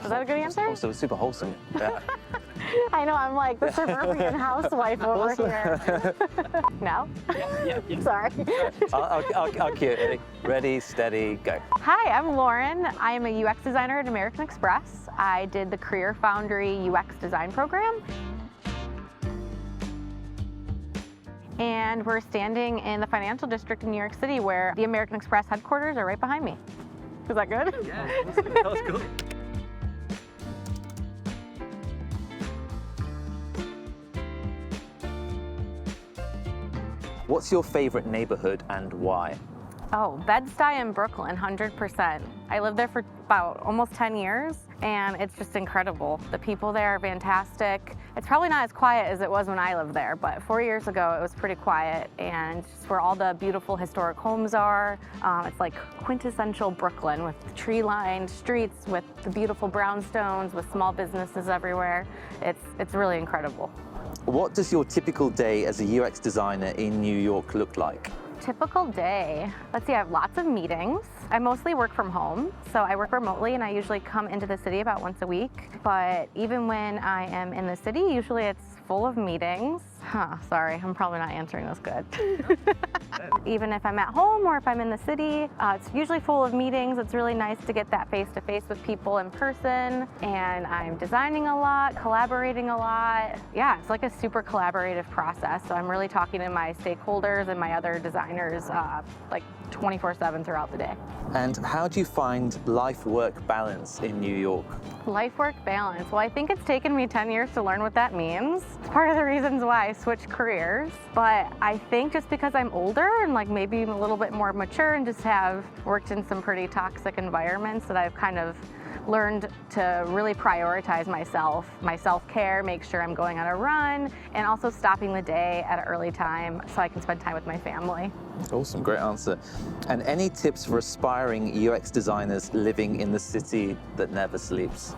Is that a good answer? Also super wholesome. Yeah. I know, I'm like the suburban housewife over here. No? Yeah. Sorry. I'll cue it. Ready, steady, go. Hi, I'm Lauren. I am a UX designer at American Express. I did the CareerFoundry UX design program. And we're standing in the financial district in New York City where the American Express headquarters are right behind me. Is that good? Yeah, that was cool. What's your favorite neighborhood and why? Oh, Bed-Stuy in Brooklyn, 100%. I lived there for about almost 10 years, and it's just incredible. The people there are fantastic. It's probably not as quiet as it was when I lived there, but 4 years ago it was pretty quiet, and just where all the beautiful historic homes are. It's like quintessential Brooklyn with tree-lined streets, with the beautiful brownstones, with small businesses everywhere. It's really incredible. What does your typical day as a UX designer in New York look like? Typical day. Let's see, I have lots of meetings. I mostly work from home, so I work remotely and I usually come into the city about once a week. But even when I am in the city, usually it's full of meetings. Sorry, I'm probably not answering this good. Even if I'm at home or if I'm in the city, it's usually full of meetings. It's really nice to get that face-to-face with people in person. And I'm designing a lot, collaborating a lot. Yeah, it's like a super collaborative process. So I'm really talking to my stakeholders and my other designers like 24/7 throughout the day. And how do you find life-work balance in New York? Life-work balance. Well, I think it's taken me 10 years to learn what that means. It's part of the reasons why I switched careers. But I think just because I'm older and like maybe a little bit more mature and just have worked in some pretty toxic environments, that I've kind of learned to really prioritize myself, my self-care, make sure I'm going on a run, and also stopping the day at an early time so I can spend time with my family. Awesome, great answer. And any tips for aspiring UX designers living in the city that never sleeps?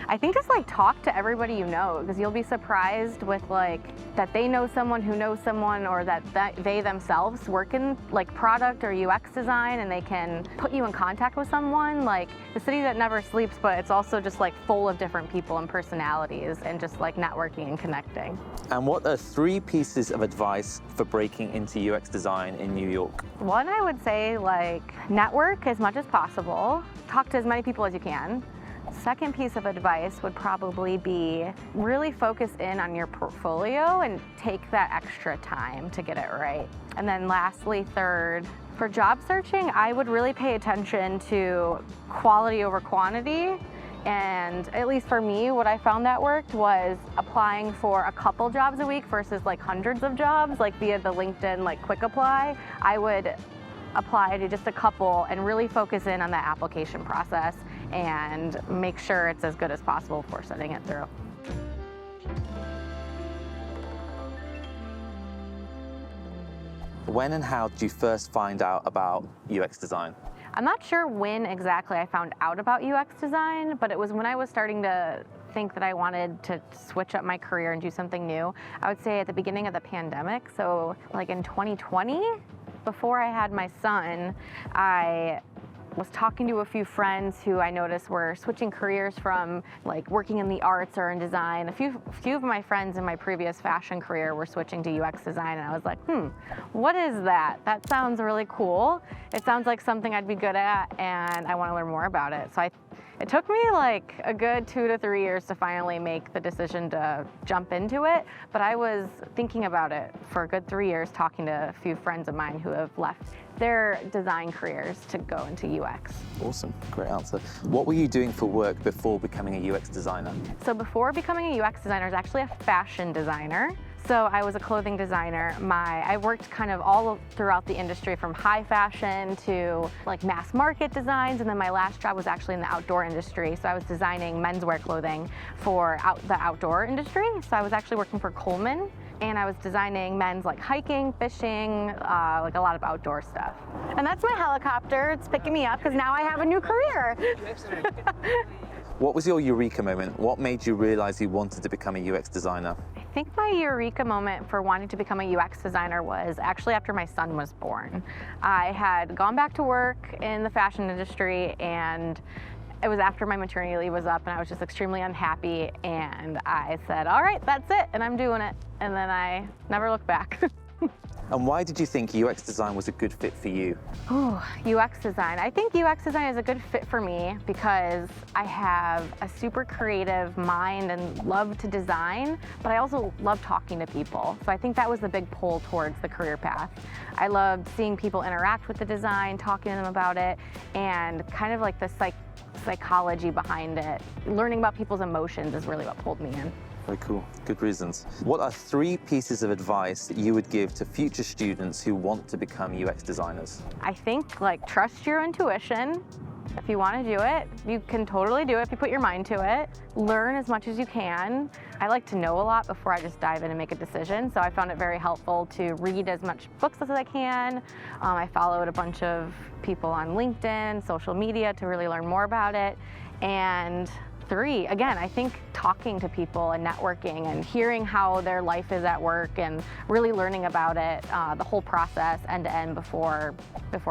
I think just like talk to everybody you know, because you'll be surprised with like that they know someone who knows someone, or that they themselves work in like product or UX design, and they can put you in contact with someone. Like the city that never sleeps, but it's also just like full of different people and personalities and just like networking and connecting. And what are 3 pieces of advice for breaking into UX design in New York? One, I would say like network as much as possible. Talk to as many people as you can. Second piece of advice would probably be really focus in on your portfolio and take that extra time to get it right. And then lastly, third, for job searching, I would really pay attention to quality over quantity. And at least for me, what I found that worked was applying for a couple jobs a week versus like hundreds of jobs, like via the LinkedIn like quick apply. I would apply to just a couple and really focus in on that application process and make sure it's as good as possible before sending it through. When and how did you first find out about UX design? I'm not sure when exactly I found out about UX design, but it was when I was starting to think that I wanted to switch up my career and do something new. I would say at the beginning of the pandemic, so like in 2020, before I had my son, I was talking to a few friends who I noticed were switching careers from like working in the arts or in design. A few of my friends in my previous fashion career were switching to UX design, and I was like, what is that? That sounds really cool. It sounds like something I'd be good at, and I want to learn more about it. So it took me like a good 2 to 3 years to finally make the decision to jump into it, but I was thinking about it for a good 3 years, talking to a few friends of mine who have left their design careers to go into UX. Awesome, great answer. What were you doing for work before becoming a UX designer? So before becoming a UX designer, I was actually a fashion designer. So I was a clothing designer. I worked kind of all throughout the industry, from high fashion to like mass market designs, and then my last job was actually in the outdoor industry. So I was designing menswear clothing for the outdoor industry. So I was actually working for Coleman, and I was designing men's like hiking, fishing, like a lot of outdoor stuff. And that's my helicopter. It's picking me up because now I have a new career. What was your Eureka moment? What made you realize you wanted to become a UX designer? I think my Eureka moment for wanting to become a UX designer was actually after my son was born. I had gone back to work in the fashion industry, and It was after my maternity leave was up and I was just extremely unhappy, and I said, all right, that's it, and I'm doing it. And then I never looked back. And why did you think UX design was a good fit for you? Ooh, UX design. I think UX design is a good fit for me because I have a super creative mind and love to design, but I also love talking to people. So I think that was the big pull towards the career path. I loved seeing people interact with the design, talking to them about it, and kind of like the psychology behind it. Learning about people's emotions is really what pulled me in. Very cool, good reasons. What are 3 pieces of advice that you would give to future students who want to become UX designers? I think trust your intuition. If you want to do it, you can totally do it if you put your mind to it. Learn as much as you can. I like to know a lot before I just dive in and make a decision, so I found it very helpful to read as much books as I can. I followed a bunch of people on LinkedIn, social media to really learn more about it. And 3, again, I think talking to people and networking and hearing how their life is at work and really learning about it, the whole process end to end before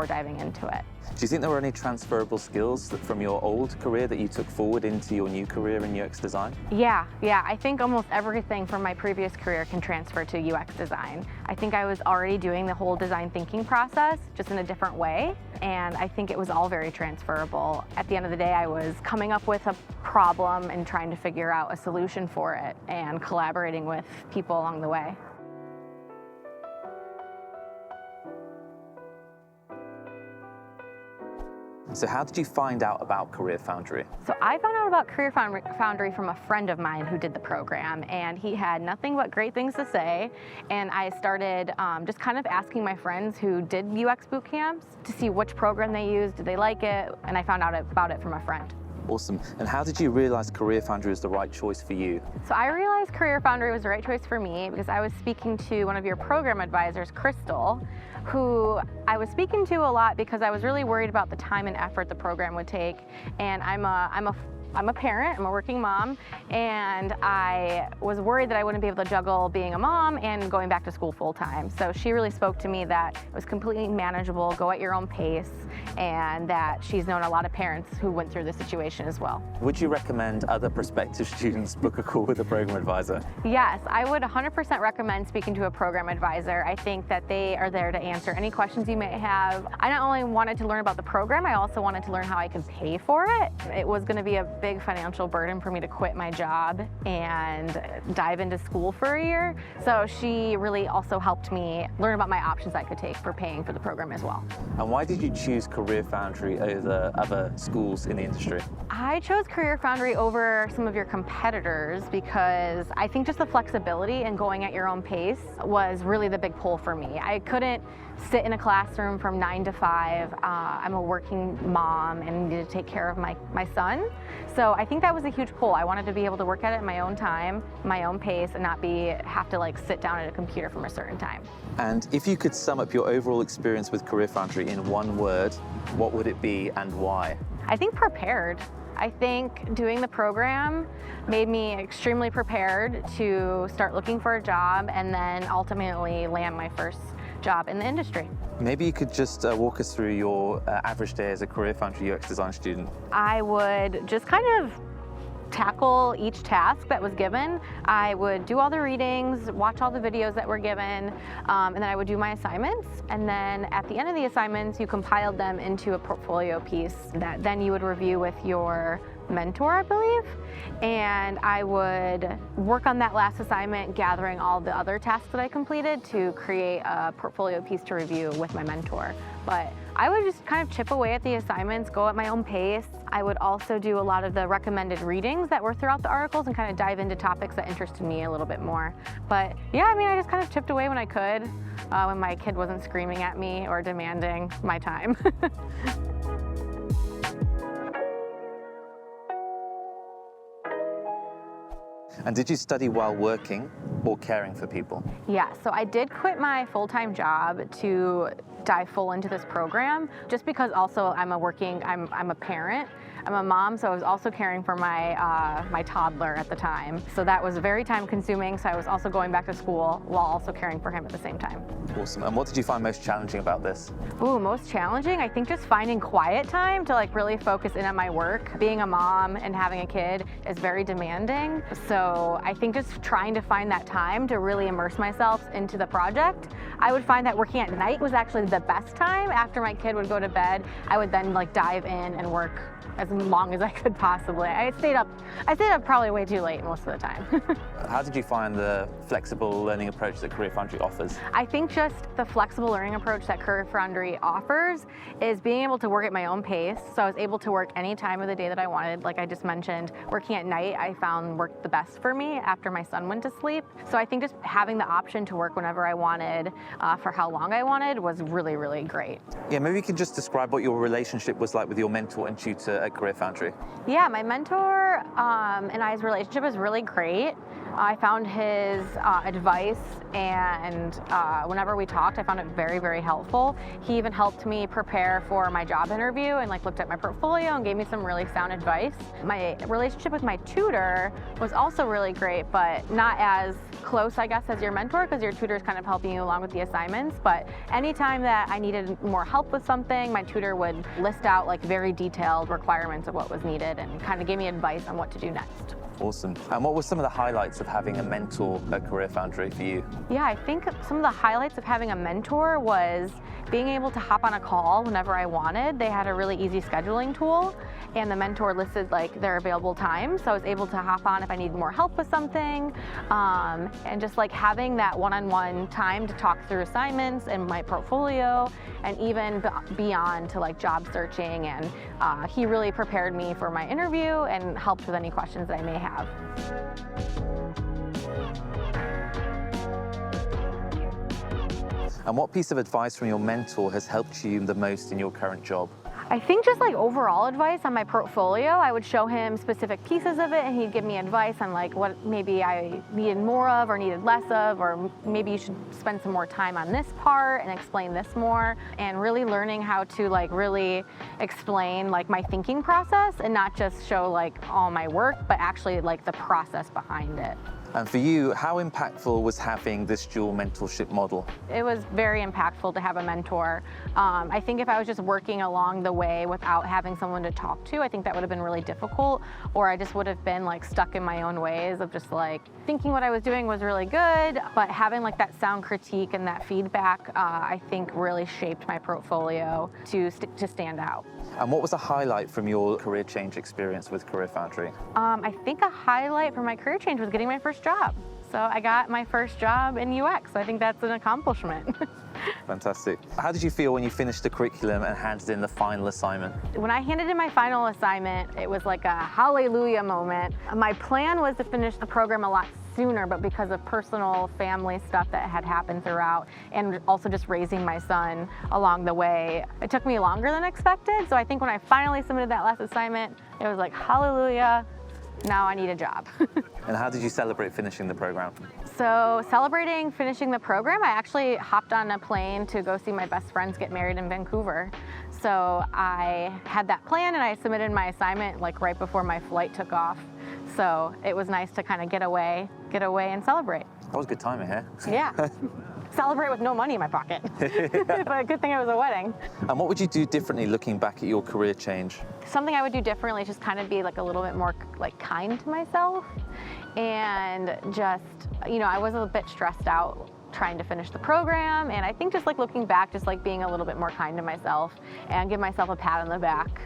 diving into it. Do you think there were any transferable skills from your old career that you took forward into your new career in UX design? Yeah, I think almost everything from my previous career can transfer to UX design. I think I was already doing the whole design thinking process, just in a different way, and I think it was all very transferable. At the end of the day, I was coming up with a problem and trying to figure out a solution for it and collaborating with people along the way. So how did you find out about CareerFoundry? So I found out about CareerFoundry from a friend of mine who did the program, and he had nothing but great things to say. And I started just kind of asking my friends who did UX boot camps to see which program they used, did they like it, and I found out about it from a friend. Awesome. And how did you realize CareerFoundry was the right choice for you? So I realized CareerFoundry was the right choice for me because I was speaking to one of your program advisors, Crystal, who I was speaking to a lot because I was really worried about the time and effort the program would take. And I'm a parent, I'm a working mom, and I was worried that I wouldn't be able to juggle being a mom and going back to school full time. So she really spoke to me that it was completely manageable, go at your own pace, and that she's known a lot of parents who went through this situation as well. Would you recommend other prospective students book a call with a program advisor? Yes, I would 100% recommend speaking to a program advisor. I think that they are there to answer any questions you may have. I not only wanted to learn about the program, I also wanted to learn how I could pay for it. It was going to be a big financial burden for me to quit my job and dive into school for a year. So she really also helped me learn about my options I could take for paying for the program as well. And why did you choose CareerFoundry over other schools in the industry? I chose CareerFoundry over some of your competitors because I think just the flexibility and going at your own pace was really the big pull for me. I couldn't sit in a classroom from 9 to 5. I'm a working mom and needed to take care of my son. So I think that was a huge pull. I wanted to be able to work at it in my own time, my own pace, and not have to sit down at a computer from a certain time. And if you could sum up your overall experience with CareerFoundry in one word, what would it be and why? I think prepared. I think doing the program made me extremely prepared to start looking for a job and then ultimately land my first job in the industry. Maybe you could just walk us through your average day as a CareerFoundry UX design student. I would just kind of tackle each task that was given. I would do all the readings, watch all the videos that were given, and then I would do my assignments. And then at the end of the assignments, you compiled them into a portfolio piece that then you would review with your mentor, I believe. And I would work on that last assignment, gathering all the other tasks that I completed to create a portfolio piece to review with my mentor. But I would just kind of chip away at the assignments, go at my own pace. I would also do a lot of the recommended readings that were throughout the articles and kind of dive into topics that interested me a little bit more. But yeah, I just kind of chipped away when I could, when my kid wasn't screaming at me or demanding my time. And did you study while working or caring for people? Yeah, so I did quit my full-time job to dive full into this program, just because also I'm a parent. I'm a mom, so I was also caring for my toddler at the time. So that was very time consuming, so I was also going back to school while also caring for him at the same time. Awesome. And what did you find most challenging about this? Ooh, most challenging? I think just finding quiet time to like really focus in on my work. Being a mom and having a kid is very demanding. So I think just trying to find that time to really immerse myself into the project. I would find that working at night was actually the best time. After my kid would go to bed, I would then like dive in and work as long as I could possibly. I stayed up probably way too late most of the time. How did you find the flexible learning approach that CareerFoundry offers? I think just the flexible learning approach that CareerFoundry offers is being able to work at my own pace. So I was able to work any time of the day that I wanted. Like I just mentioned, working at night I found worked the best for me after my son went to sleep. So I think just having the option to work whenever I wanted, for how long I wanted, was really, really great. Yeah, maybe you could just describe what your relationship was like with your mentor and tutor at CareerFoundry. Yeah, my mentor and I's relationship is really great. I found his advice, and whenever we talked, I found it very, very helpful. He even helped me prepare for my job interview and like looked at my portfolio and gave me some really sound advice. My relationship with my tutor was also really great, but not as close, I guess, as your mentor, because your tutor is kind of helping you along with the assignments. But anytime that I needed more help with something, my tutor would list out like very detailed requirements of what was needed and kind of gave me advice on what to do next. Awesome. And what were some of the highlights of having a mentor at CareerFoundry for you? Yeah, I think some of the highlights of having a mentor was being able to hop on a call whenever I wanted. They had a really easy scheduling tool, and the mentor listed like their available times, so I was able to hop on if I needed more help with something, and just like having that one-on-one time to talk through assignments and my portfolio, and even beyond to like job searching. And he really prepared me for my interview and helped with any questions that I may have. And what piece of advice from your mentor has helped you the most in your current job? I think just like overall advice on my portfolio. I would show him specific pieces of it and he'd give me advice on like what maybe I needed more of or needed less of, or maybe you should spend some more time on this part and explain this more, and really learning how to like really explain like my thinking process and not just show like all my work, but actually like the process behind it. And for you, how impactful was having this dual mentorship model? It was very impactful to have a mentor. I think if I was just working along the way without having someone to talk to, I think that would have been really difficult, or I just would have been like stuck in my own ways of just like thinking what I was doing was really good, but having like that sound critique and that feedback, I think really shaped my portfolio to stand out. And what was a highlight from your career change experience with CareerFoundry? I think a highlight for my career change was getting my first job. So I got my first job in UX. So I think that's an accomplishment. Fantastic. How did you feel when you finished the curriculum and handed in the final assignment? When I handed in my final assignment, it was like a hallelujah moment. My plan was to finish the program a lot sooner, but because of personal family stuff that had happened throughout, and also just raising my son along the way, it took me longer than expected. So I think when I finally submitted that last assignment, it was like, hallelujah, now I need a job. And how did you celebrate finishing the program? So celebrating finishing the program, I actually hopped on a plane to go see my best friends get married in Vancouver. So I had that plan and I submitted my assignment like right before my flight took off. So it was nice to kind of get away and celebrate. That was good timing here. Yeah. Celebrate with no money in my pocket. But a good thing it was a wedding. And what would you do differently looking back at your career change? Something I would do differently is just kind of be like a little bit more like kind to myself, and just, you know, I was a bit stressed out trying to finish the program, and I think just like looking back, just like being a little bit more kind to myself and give myself a pat on the back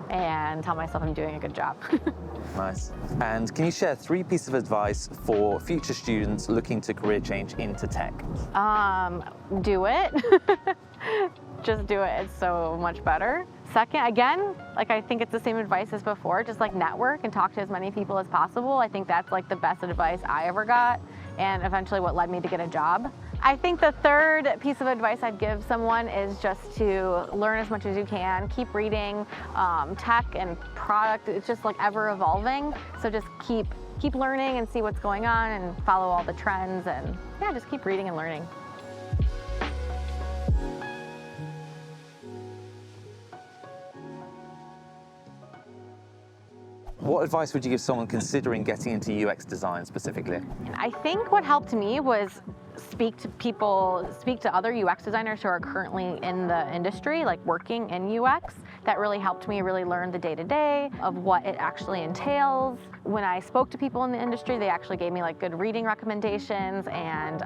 and tell myself I'm doing a good job. Nice. And can you share 3 pieces of advice for future students looking to career change into tech? Do it. Just do it. It's so much better. Second, again, like I think it's the same advice as before, just like network and talk to as many people as possible. I think that's like the best advice I ever got, and eventually what led me to get a job. I think the third piece of advice I'd give someone is just to learn as much as you can. Keep reading. Tech and product, it's just like ever evolving. So just keep learning and see what's going on and follow all the trends, and yeah, just keep reading and learning. What advice would you give someone considering getting into UX design specifically? I think what helped me was speak to other UX designers who are currently in the industry, like working in UX. That really helped me really learn the day-to-day of what it actually entails. When I spoke to people in the industry, they actually gave me like good reading recommendations and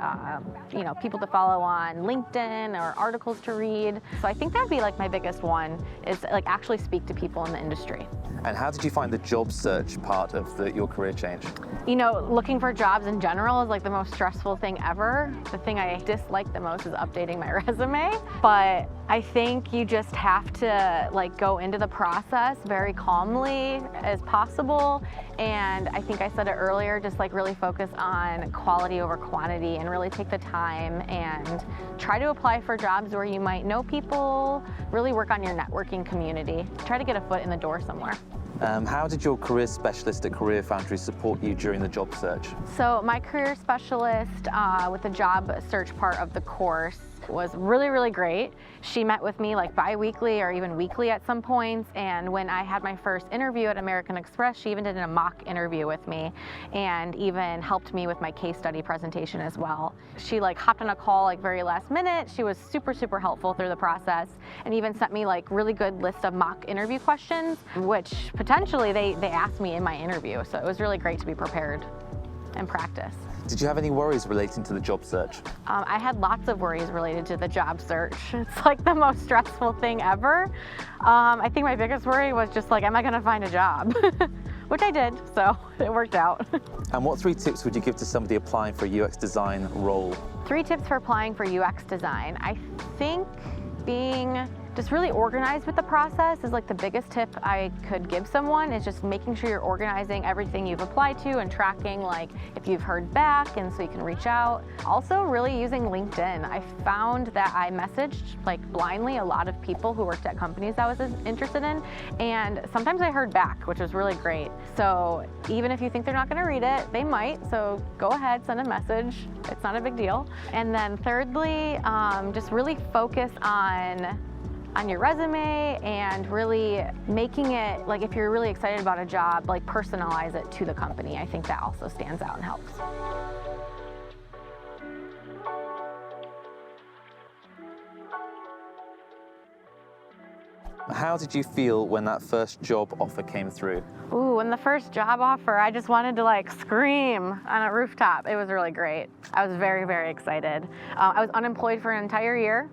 people to follow on LinkedIn or articles to read. So I think that'd be like my biggest one, is like actually speak to people in the industry. And how did you find the job search part of your career change? Looking for jobs in general is like the most stressful thing ever. The thing I dislike the most is updating my resume. But I think you just have to like go into the process very calmly as possible. And I think I said it earlier, just like really focus on quality over quantity and really take the time and try to apply for jobs where you might know people, really work on your networking community, try to get a foot in the door somewhere. How did your career specialist at CareerFoundry support you during the job search? So my career specialist with the job search part of the course was really, really great. She met with me like bi-weekly or even weekly at some points, and when I had my first interview at American Express, she even did a mock interview with me and even helped me with my case study presentation as well. She like hopped on a call like very last minute. She was super, super helpful through the process and even sent me like really good list of mock interview questions, which potentially they asked me in my interview. So it was really great to be prepared and practice. Did you have any worries relating to the job search? I had lots of worries related to the job search. It's like the most stressful thing ever. I think my biggest worry was just like, am I gonna find a job? Which I did, so it worked out. And what 3 tips would you give to somebody applying for a UX design role? 3 tips for applying for UX design. I think being just really organized with the process is like the biggest tip I could give someone, is just making sure you're organizing everything you've applied to and tracking like if you've heard back, and so you can reach out. Also really using LinkedIn. I found that I messaged like blindly a lot of people who worked at companies I was interested in, and sometimes I heard back, which was really great. So even if you think they're not gonna read it, they might, so go ahead, send a message. It's not a big deal. And then thirdly, just really focus on your resume and really making it, like if you're really excited about a job, like personalize it to the company. I think that also stands out and helps. How did you feel when that first job offer came through? Ooh, when the first job offer, I just wanted to like scream on a rooftop. It was really great. I was very, very excited. I was unemployed for an entire year,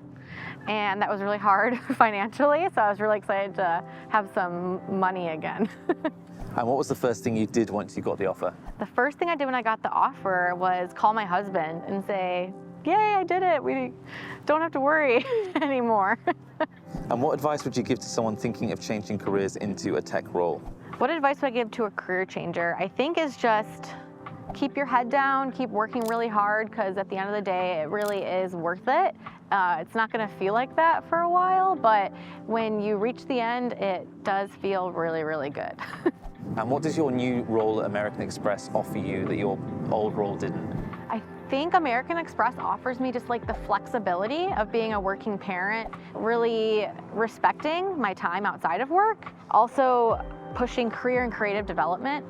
and that was really hard financially, so I was really excited to have some money again. And what was the first thing you did once you got the offer? The first thing I did when I got the offer was call my husband and say, yay, I did it. We don't have to worry anymore. And what advice would you give to someone thinking of changing careers into a tech role? What advice would I give to a career changer? I think is just keep your head down, keep working really hard, because at the end of the day, it really is worth it. It's not going to feel like that for a while, but when you reach the end, it does feel really, really good. And what does your new role at American Express offer you that your old role didn't? I think American Express offers me just like the flexibility of being a working parent, really respecting my time outside of work. Also, pushing career and creative development.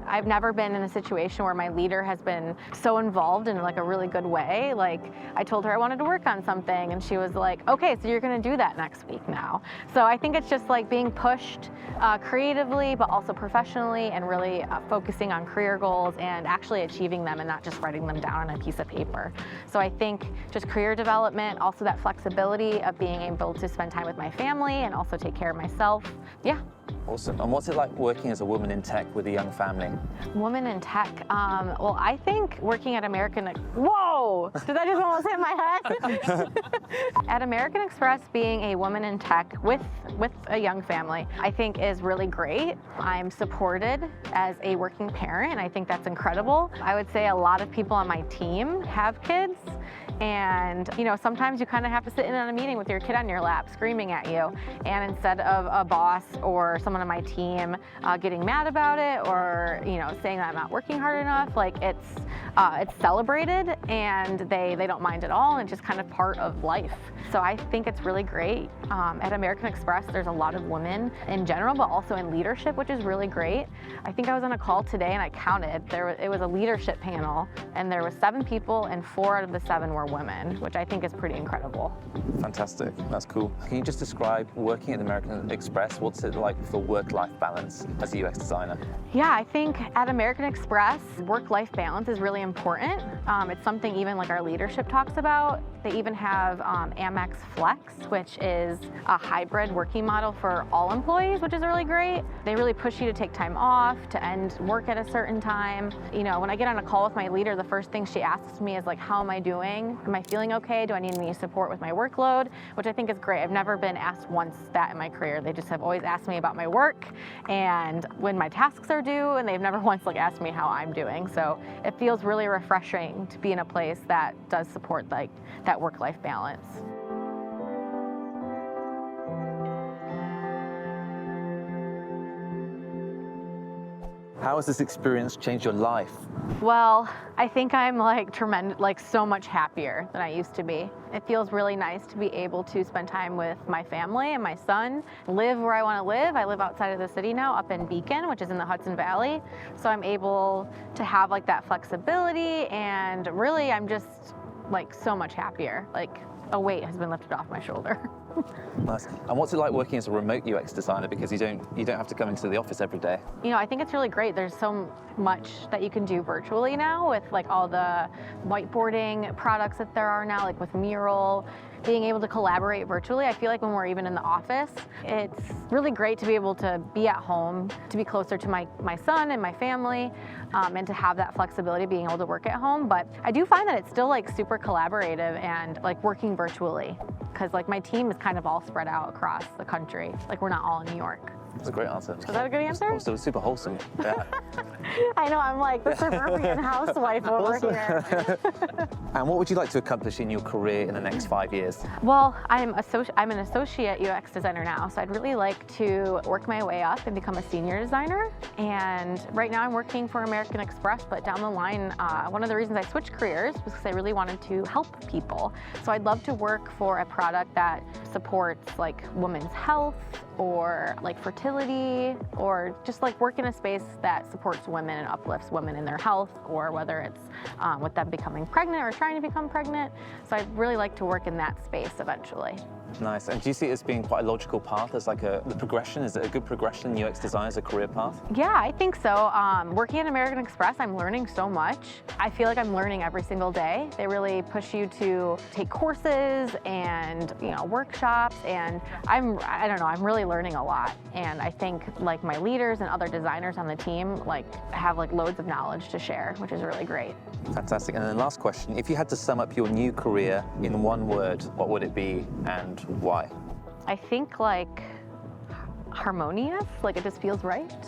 I've never been in a situation where my leader has been so involved in like a really good way. Like I told her I wanted to work on something and she was like, okay, so you're gonna do that next week now. So I think it's just like being pushed creatively, but also professionally, and really focusing on career goals and actually achieving them and not just writing them down on a piece of paper. So I think just career development, also that flexibility of being able to spend time with my family and also take care of myself. Yeah. Awesome. And what's it like working as a woman in tech with a young family? Woman in tech? Well, I think working at whoa! Did that just almost hit my head? At American Express, being a woman in tech with a young family, I think is really great. I'm supported as a working parent, and I think that's incredible. I would say a lot of people on my team have kids, and sometimes you kind of have to sit in on a meeting with your kid on your lap screaming at you, and instead of a boss or someone on my team getting mad about it or saying that I'm not working hard enough, like it's it's celebrated and they don't mind at all, and it's just kind of part of life. So I think it's really great. At American Express, there's a lot of women in general, but also in leadership, which is really great. I think I was on a call today and I counted. It was a leadership panel, and there was 7 people, and 4 out of the 7 were women, which I think is pretty incredible. Fantastic, that's cool. Can you just describe working at American Express? What's it like for work-life balance as a UX designer? Yeah, I think at American Express, work-life balance is really important. It's something even like our leadership talks about. They even have Amex Flex, which is a hybrid working model for all employees, which is really great. They really push you to take time off, to end work at a certain time. You know, when I get on a call with my leader, the first thing she asks me is like, how am I doing? Am I feeling okay? Do I need any support with my workload? Which I think is great. I've never been asked once that in my career. They just have always asked me about my work and when my tasks are due, and they've never once like asked me how I'm doing. So it feels really refreshing to be in a place that does support like that work-life balance. How has this experience changed your life? Well, I think I'm like so much happier than I used to be. It feels really nice to be able to spend time with my family and my son, live where I want to live. I live outside of the city now, up in Beacon, which is in the Hudson Valley. So I'm able to have like that flexibility, and really I'm just like so much happier. Like a weight has been lifted off my shoulder. Nice. And what's it like working as a remote UX designer, because you don't have to come into the office every day? You know, I think it's really great. There's so much that you can do virtually now with like all the whiteboarding products that there are now, like with Mural, being able to collaborate virtually. I feel like when we're even in the office, it's really great to be able to be at home, to be closer to my son and my family, and to have that flexibility of being able to work at home. But I do find that it's still like super collaborative and like working virtually, because like my team is kind of all spread out across the country. Like we're not all in New York. That's a great answer. Is that a good answer? It was super wholesome. Yeah. I know, I'm like the suburban housewife over here. And what would you like to accomplish in your career in the next 5 years? Well, I'm an associate UX designer now, so I'd really like to work my way up and become a senior designer. And right now I'm working for American Express, but down the line, one of the reasons I switched careers was because I really wanted to help people. So I'd love to work for a product that supports like women's health or like fertility, or just like work in a space that supports women and uplifts women in their health, or whether it's with them becoming pregnant or trying to become pregnant. So I'd really like to work in that space eventually. Nice. And do you see it as being quite a logical path, as like the progression? Is it a good progression in UX design as a career path? Yeah, I think so. Working at American Express, I'm learning so much. I feel like I'm learning every single day. They really push you to take courses and workshops, and I don't know, I'm really learning a lot. And I think like my leaders and other designers on the team have loads of knowledge to share, which is really great. Fantastic. And then last question, if you had to sum up your new career in one word, what would it be and why? I think like harmonious, like it just feels right.